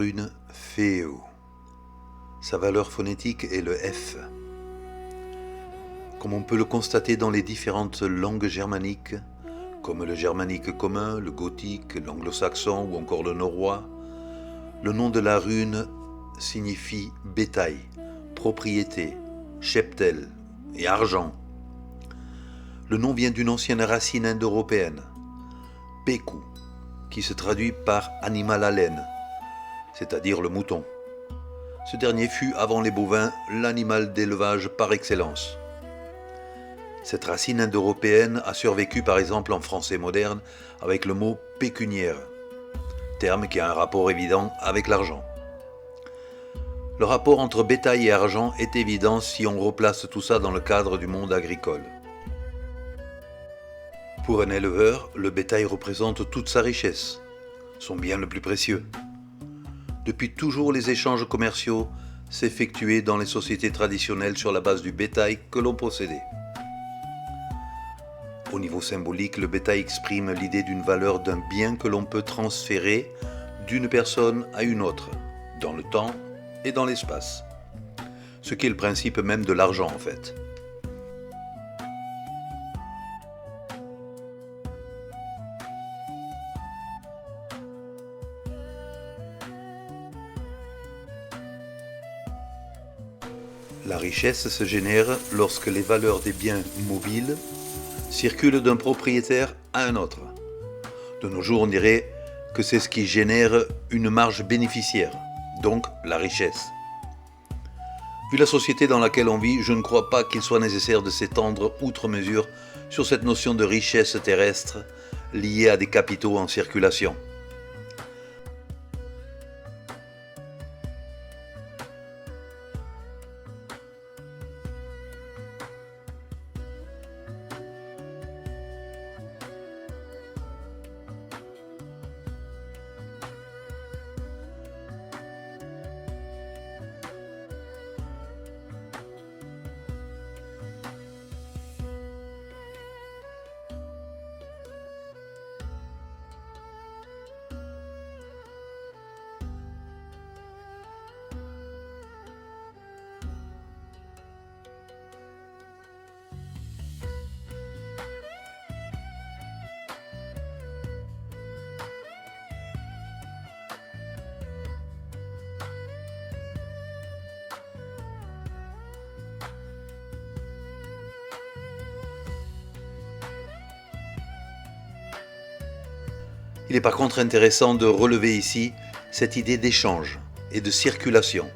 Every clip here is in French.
rune Feo. Sa valeur phonétique est le F. Comme on peut le constater dans les différentes langues germaniques, comme le germanique commun, le gothique, l'anglo-saxon ou encore le norrois, le nom de la rune signifie bétail, propriété, cheptel et argent. Le nom vient d'une ancienne racine indo-européenne, peku, qui se traduit par animal à laine, c'est-à-dire le mouton. Ce dernier fut, avant les bovins, l'animal d'élevage par excellence. Cette racine indo-européenne a survécu par exemple en français moderne avec le mot pécuniaire, terme qui a un rapport évident avec l'argent. Le rapport entre bétail et argent est évident si on replace tout ça dans le cadre du monde agricole. Pour un éleveur, le bétail représente toute sa richesse, son bien le plus précieux. Depuis toujours, les échanges commerciaux s'effectuaient dans les sociétés traditionnelles sur la base du bétail que l'on possédait. Au niveau symbolique, le bétail exprime l'idée d'une valeur d'un bien que l'on peut transférer d'une personne à une autre, dans le temps et dans l'espace. Ce qui est le principe même de l'argent en fait. La richesse se génère lorsque les valeurs des biens mobiles circulent d'un propriétaire à un autre. De nos jours, on dirait que c'est ce qui génère une marge bénéficiaire, donc la richesse. Vu la société dans laquelle on vit, je ne crois pas qu'il soit nécessaire de s'étendre outre mesure sur cette notion de richesse terrestre liée à des capitaux en circulation. Il est par contre intéressant de relever ici cette idée d'échange et de circulation,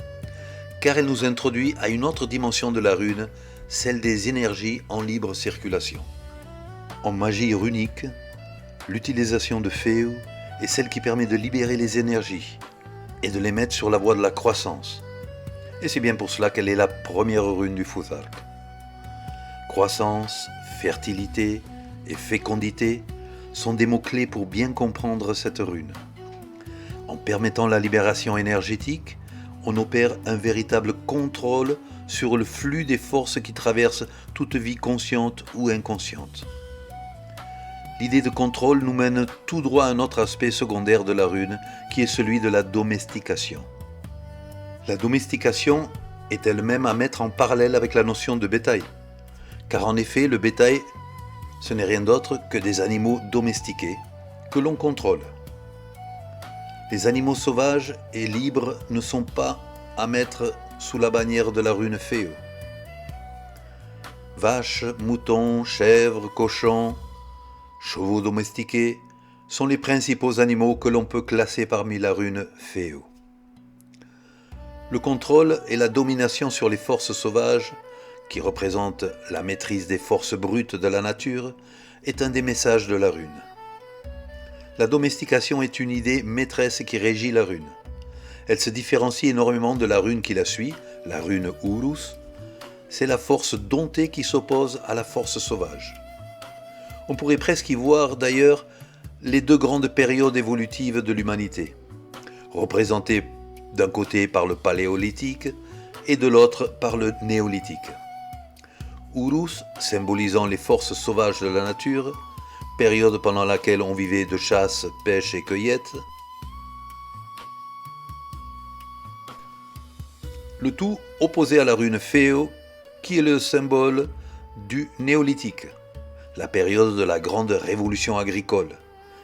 car elle nous introduit à une autre dimension de la rune, celle des énergies en libre circulation. En magie runique, l'utilisation de Feo est celle qui permet de libérer les énergies et de les mettre sur la voie de la croissance. Et c'est bien pour cela qu'elle est la première rune du Futhark. Croissance, fertilité et fécondité sont des mots-clés pour bien comprendre cette rune. En permettant la libération énergétique, on opère un véritable contrôle sur le flux des forces qui traversent toute vie consciente ou inconsciente. L'idée de contrôle nous mène tout droit à un autre aspect secondaire de la rune, qui est celui de la domestication. La domestication est elle-même à mettre en parallèle avec la notion de bétail, car en effet, le bétail, ce n'est rien d'autre que des animaux domestiqués que l'on contrôle. Les animaux sauvages et libres ne sont pas à mettre sous la bannière de la rune Feo. Vaches, moutons, chèvres, cochons, chevaux domestiqués sont les principaux animaux que l'on peut classer parmi la rune Feo. Le contrôle et la domination sur les forces sauvages, qui représente la maîtrise des forces brutes de la nature, est un des messages de la rune. La domestication est une idée maîtresse qui régit la rune. Elle se différencie énormément de la rune qui la suit, la rune Urus. C'est la force domptée qui s'oppose à la force sauvage. On pourrait presque y voir d'ailleurs les deux grandes périodes évolutives de l'humanité, représentées d'un côté par le paléolithique et de l'autre par le néolithique. Urus, symbolisant les forces sauvages de la nature, période pendant laquelle on vivait de chasse, pêche et cueillette. Le tout opposé à la rune Feo, qui est le symbole du néolithique, la période de la grande révolution agricole,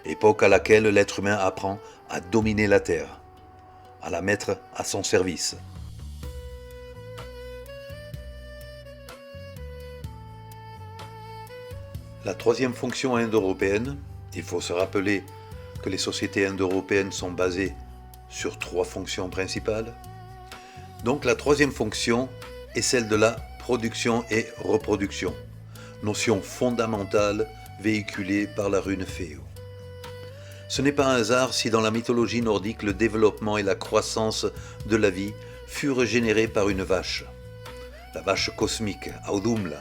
époque à laquelle l'être humain apprend à dominer la terre, à la mettre à son service. La troisième fonction indo-européenne, il faut se rappeler que les sociétés indo-européennes sont basées sur 3 fonctions principales. Donc la troisième fonction est celle de la production et reproduction, notion fondamentale véhiculée par la rune Feo. Ce n'est pas un hasard si dans la mythologie nordique le développement et la croissance de la vie furent générés par une vache, la vache cosmique, Audhumla,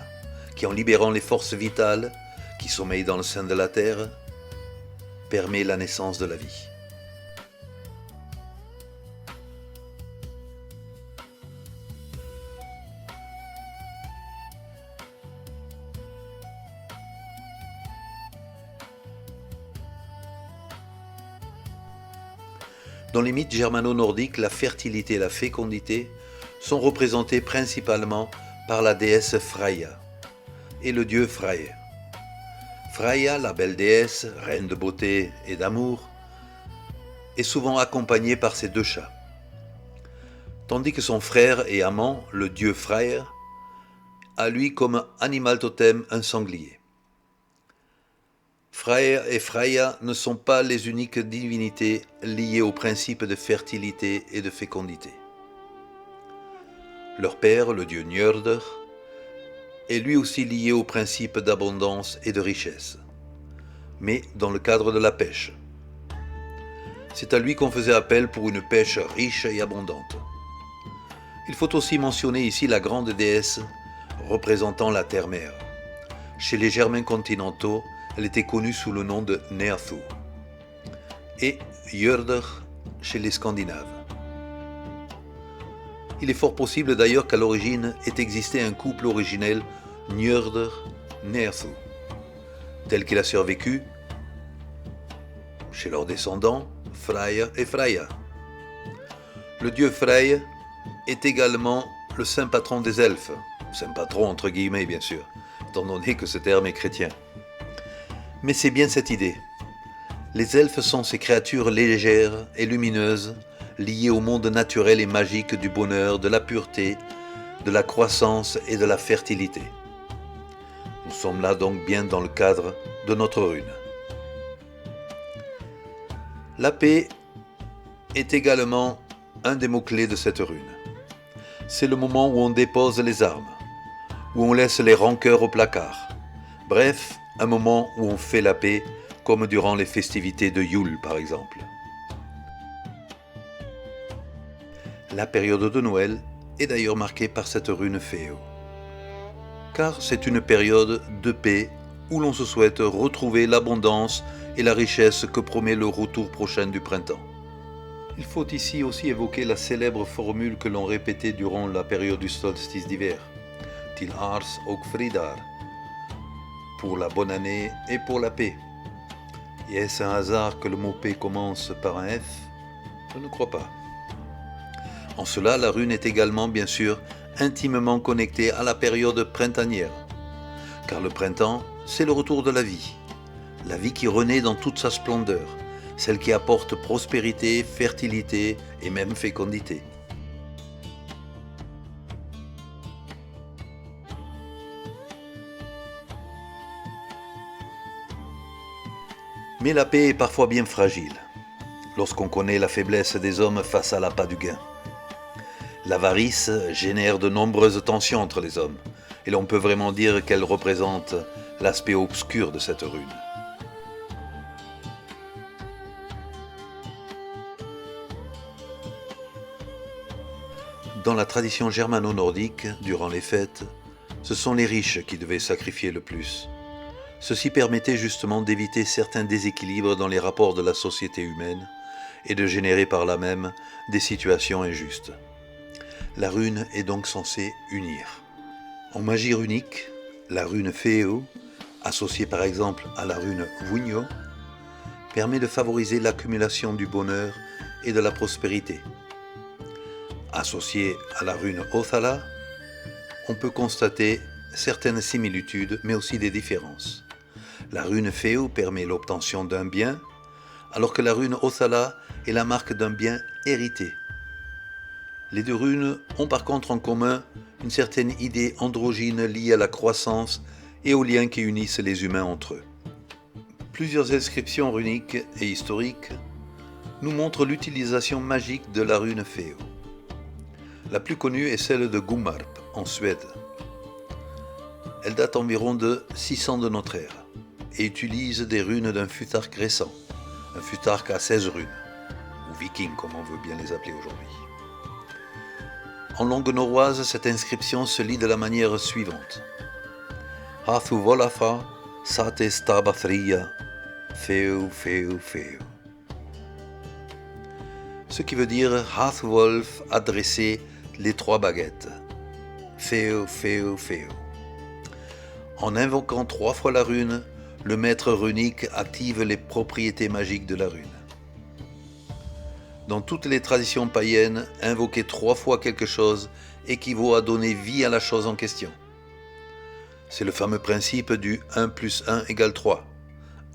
qui en libérant les forces vitales qui sommeillent dans le sein de la terre, permet la naissance de la vie. Dans les mythes germano-nordiques, la fertilité et la fécondité sont représentées principalement par la déesse Freya et le dieu Freyr. Freya, la belle déesse, reine de beauté et d'amour, est souvent accompagnée par ses 2 chats. Tandis que son frère et amant, le dieu Freyr, a lui comme animal totem un sanglier. Freyr et Freya ne sont pas les uniques divinités liées au principe de fertilité et de fécondité. Leur père, le dieu Njörður, est lui aussi lié au principe d'abondance et de richesse, mais dans le cadre de la pêche. C'est à lui qu'on faisait appel pour une pêche riche et abondante. Il faut aussi mentionner ici la grande déesse représentant la terre-mère. Chez les Germains continentaux, elle était connue sous le nom de Neathú, et Njörður chez les Scandinaves. Il est fort possible d'ailleurs qu'à l'origine ait existé un couple originel Njörður-Neathú, tel qu'il a survécu chez leurs descendants, Freyr et Freya. Le dieu Freyr est également le saint patron des elfes, saint patron entre guillemets bien sûr, étant donné que ce terme est chrétien. Mais c'est bien cette idée. Les elfes sont ces créatures légères et lumineuses, liées au monde naturel et magique du bonheur, de la pureté, de la croissance et de la fertilité. Nous sommes là donc bien dans le cadre de notre rune. La paix est également un des mots-clés de cette rune. C'est le moment où on dépose les armes, où on laisse les rancœurs au placard. Bref, un moment où on fait la paix, comme durant les festivités de Yule par exemple. La période de Noël est d'ailleurs marquée par cette rune Feo, car c'est une période de paix où l'on se souhaite retrouver l'abondance et la richesse que promet le retour prochain du printemps. Il faut ici aussi évoquer la célèbre formule que l'on répétait durant la période du solstice d'hiver, Til ars og fridar, pour la bonne année et pour la paix. Et est-ce un hasard que le mot paix commence par un F? Je ne crois pas. En cela, la rune est également, bien sûr, intimement connectée à la période printanière, car le printemps, c'est le retour de la vie qui renaît dans toute sa splendeur, celle qui apporte prospérité, fertilité et même fécondité. Mais la paix est parfois bien fragile, lorsqu'on connaît la faiblesse des hommes face à l'appât du gain. L'avarice génère de nombreuses tensions entre les hommes, et l'on peut vraiment dire qu'elle représente l'aspect obscur de cette rune. Dans la tradition germano-nordique, durant les fêtes, ce sont les riches qui devaient sacrifier le plus. Ceci permettait justement d'éviter certains déséquilibres dans les rapports de la société humaine et de générer par là même des situations injustes. La rune est donc censée unir. En magie runique, la rune Feo, associée par exemple à la rune Vunjo, permet de favoriser l'accumulation du bonheur et de la prospérité. associée à la rune Othala, on peut constater certaines similitudes, mais aussi des différences. La rune Feu permet l'obtention d'un bien, alors que la rune Othala est la marque d'un bien hérité. Les deux runes ont par contre en commun une certaine idée androgyne liée à la croissance et aux liens qui unissent les humains entre eux. Plusieurs inscriptions runiques et historiques nous montrent l'utilisation magique de la rune Feu. La plus connue est celle de Gummarp, en Suède. Elle date environ de 600 de notre ère et utilise des runes d'un futhark récent, un futhark à 16 runes, ou viking comme on veut bien les appeler aujourd'hui. En langue norroise, cette inscription se lit de la manière suivante. Hathu volafa sate stabathria, feu, feu, feu. Ce qui veut dire Hathwolf a dressé les 3 baguettes. Feu, feu, feu. En invoquant 3 fois la rune, le maître runique active les propriétés magiques de la rune. Dans toutes les traditions païennes, invoquer 3 fois quelque chose équivaut à donner vie à la chose en question. C'est le fameux principe du 1 + 1 = 3.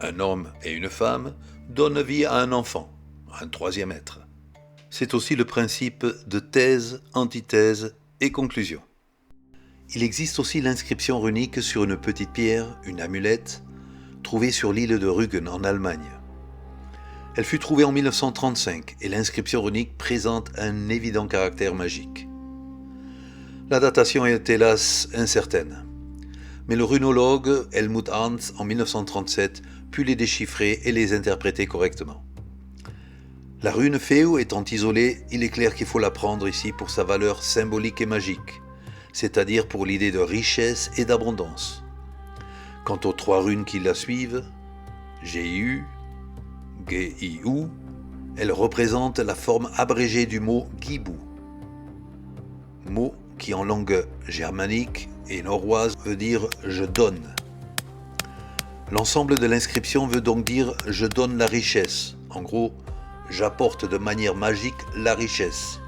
Un homme et une femme donnent vie à un enfant, un troisième être. C'est aussi le principe de thèse, antithèse et conclusion. Il existe aussi l'inscription runique sur une petite pierre, une amulette, trouvée sur l'île de Rügen en Allemagne. Elle fut trouvée en 1935 et l'inscription runique présente un évident caractère magique. La datation est hélas incertaine, mais le runologue Helmut Arndt en 1937 put les déchiffrer et les interpréter correctement. La rune Feu étant isolée, il est clair qu'il faut la prendre ici pour sa valeur symbolique et magique, c'est-à-dire pour l'idée de richesse et d'abondance. Quant aux 3 runes qui la suivent, G-I-U, G-I-U, elles représentent la forme abrégée du mot Gibu, mot qui en langue germanique et norroise veut dire « je donne ». L'ensemble de l'inscription veut donc dire « je donne la richesse », en gros, j'apporte de manière magique la richesse.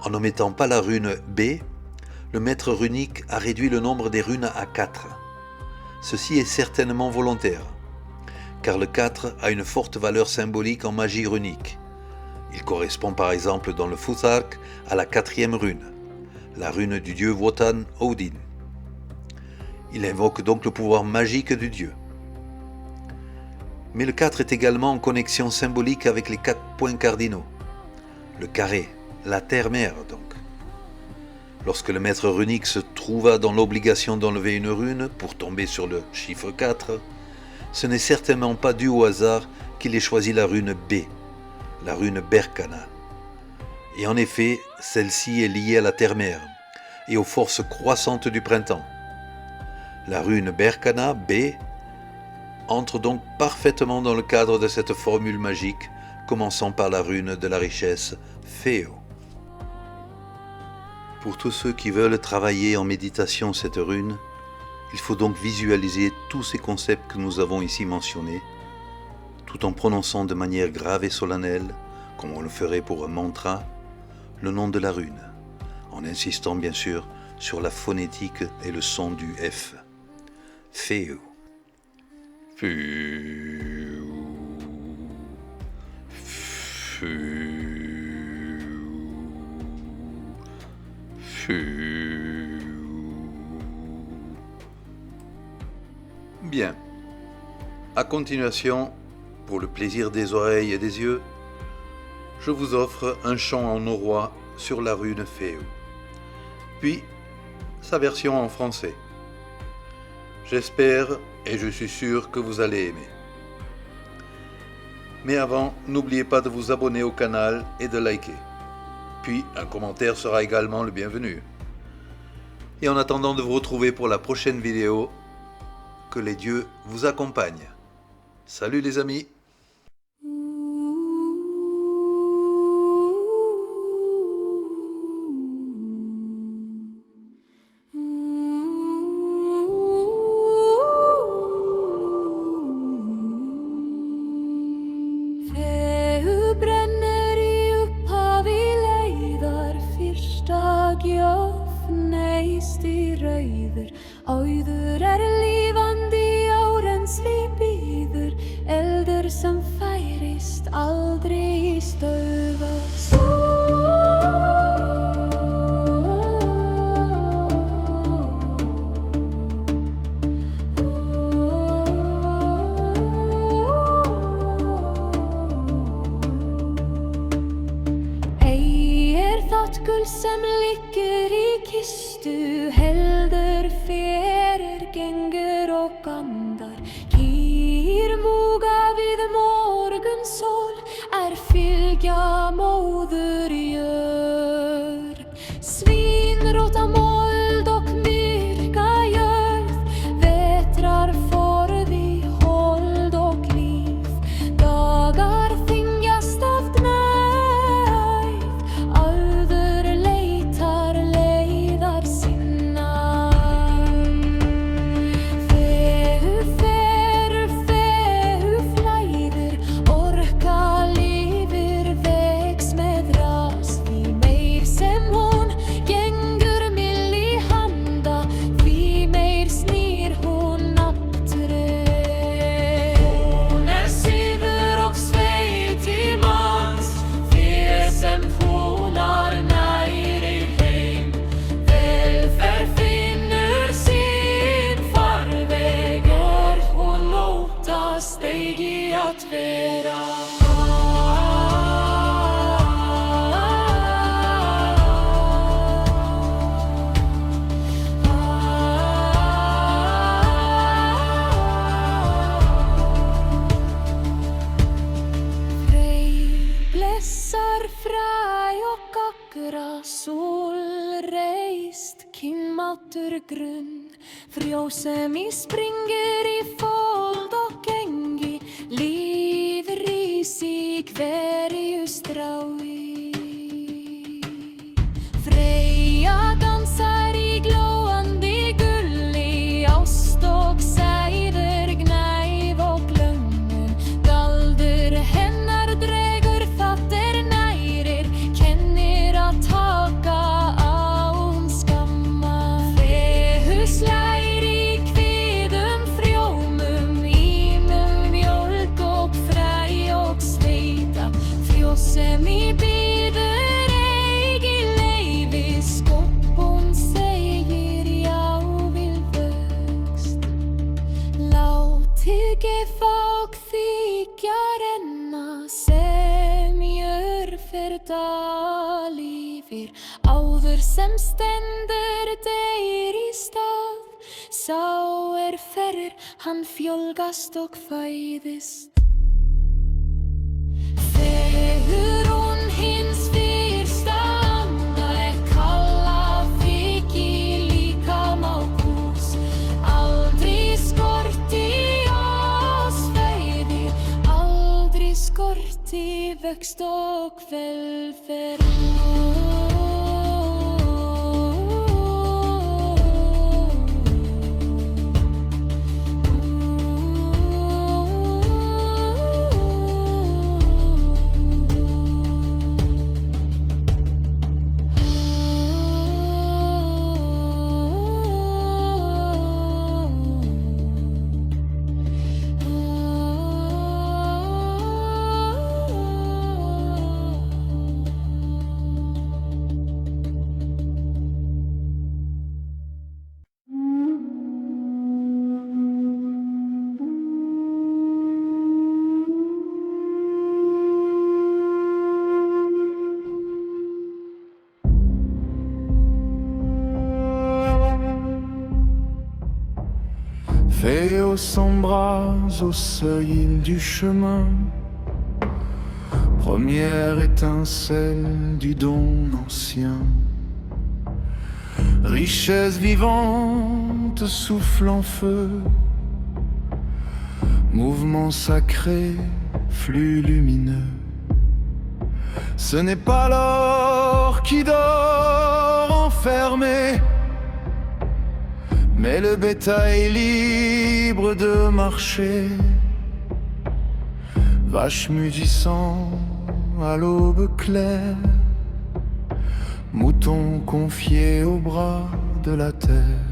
En n'omettant pas la rune B, le maître runique a réduit le nombre des runes à 4. Ceci est certainement volontaire, car le 4 a une forte valeur symbolique en magie runique. Il correspond par exemple dans le futhark à la 4e rune, la rune du dieu Wotan Odin. Il invoque donc le pouvoir magique du dieu. Mais le 4 est également en connexion symbolique avec les 4 points cardinaux. Le carré, la terre-mère donc. Lorsque le maître runique se trouva dans l'obligation d'enlever une rune pour tomber sur le chiffre 4, ce n'est certainement pas dû au hasard qu'il ait choisi la rune B, la rune Berkana. Et en effet, celle-ci est liée à la terre-mère et aux forces croissantes du printemps. La rune Berkana, B, entre donc parfaitement dans le cadre de cette formule magique, commençant par la rune de la richesse, Feu. Pour tous ceux qui veulent travailler en méditation cette rune, il faut donc visualiser tous ces concepts que nous avons ici mentionnés, tout en prononçant de manière grave et solennelle, comme on le ferait pour un mantra, le nom de la rune, en insistant bien sûr sur la phonétique et le son du F. Feu. Feu. Feu. Feu. Bien. À continuation, pour le plaisir des oreilles et des yeux, je vous offre un chant en norrois sur la rune Feu, puis sa version en français. J'espère et je suis sûr que vous allez aimer. Mais avant, n'oubliez pas de vous abonner au canal et de liker. Puis un commentaire sera également le bienvenu. Et en attendant de vous retrouver pour la prochaine vidéo, que les dieux vous accompagnent. Salut les amis! Feu bränner i upphav i lejda gjöf neist í rauður, auður lífandi árens við býður, eldur sem færist aldrei í stöðvast. Gul sem liggur í kistu, heldur fyrir gengur og andar, kýr múga við morgunsól, fylgja móður jörð. Svínróta mold og myrka jörð, vetrar forði hold og líf, dagar þyngjast af gnægð, grunn, frjósem í springur í fold og gengi, líf rís í hverju strái. Freyja dansar í glóandi gulli, ást og sæður, gnægð og glömmun, galdur hennar dregur, það nærir, kennir að taka slær í kviðum frjómum, ímum mjólk og fræ og sveita, frjósem í býður eigi leifi, skoppun segir já vil vöxt. Látið gefa og þykja renna, sem jörð dalífir, áður sem stendur deyr í stað, sá ferr, hann fjölgast og fæðist. Fegrun hins fyrsta anda, kalla fikk líkama og hús, aldrei skorti oss fæði, aldrei skorti vöxt og velferð. Féo s'embrase au seuil du chemin, première étincelle du don ancien. Richesse vivante souffle en feu, mouvement sacré, flux lumineux. Ce n'est pas l'or qui dort enfermé, mais le bétail libre de marcher, vache mugissant à l'aube claire, mouton confié au bras de la terre.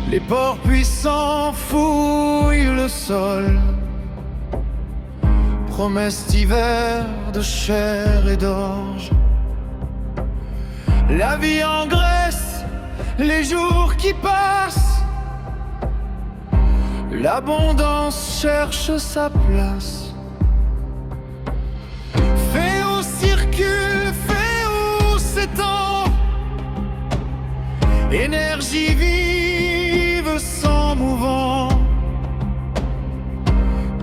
Les porcs puissants fouillent le sol, promesse d'hiver, de chair et d'orge. La vie engraisse les jours qui passent, l'abondance cherche sa place. Féo circule, Féo s'étend, énergie vive sans mouvant.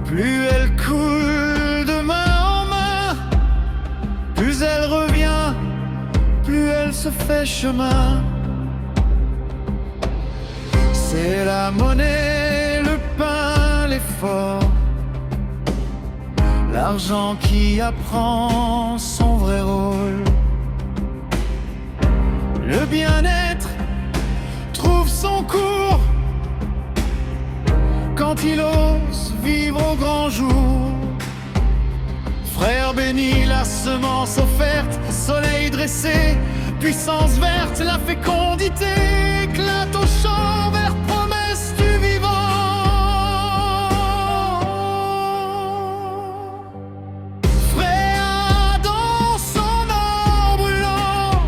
Plus elle coule de main en main, plus elle revient, plus elle se fait chemin. C'est la monnaie, le pain, l'effort, l'argent qui apprend son vrai rôle. Le bien-être trouve son cours quand il ose vivre au grand jour. Frère béni, la semence offerte, soleil dressé, puissance verte, la fécondité éclate au champ vert, promesse du vivant. Frère dans son or brûlant,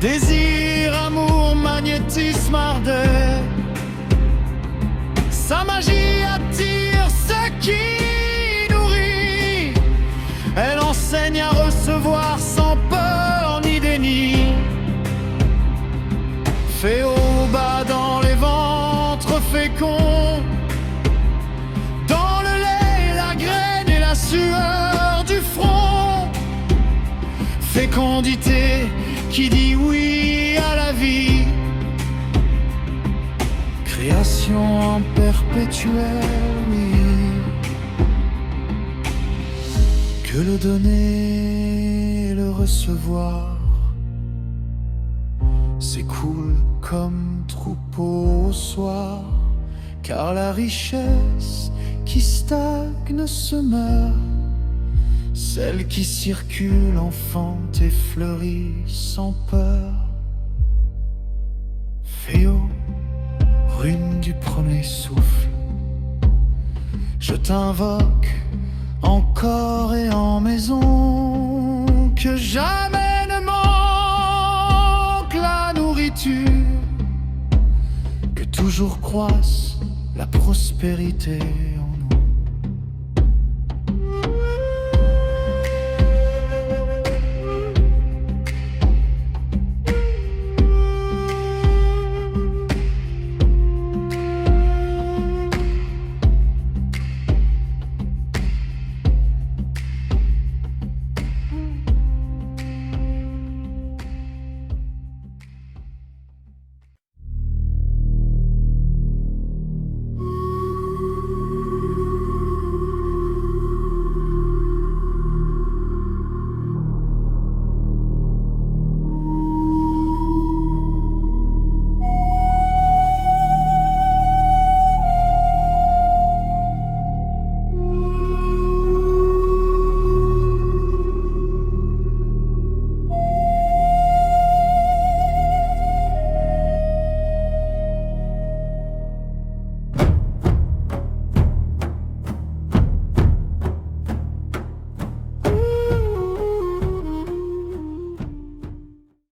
désir, amour, magnétisme, ardeur. Sa magie attire ce qui nourrit. Elle enseigne à recevoir sans peur ni déni. Féo bat dans les ventres féconds, dans le lait, la graine et la sueur du front. Fécondité qui dit oui à la vie. Création en perpétuel, oui. Que le donner et le recevoir s'écoule comme troupeau au soir, car la richesse qui stagne se meurt, celle qui circule enfante et fleurit sans peur. Féo, rune du premier souffle, je t'invoque encore et en maison, que jamais ne manque la nourriture, que toujours croisse la prospérité.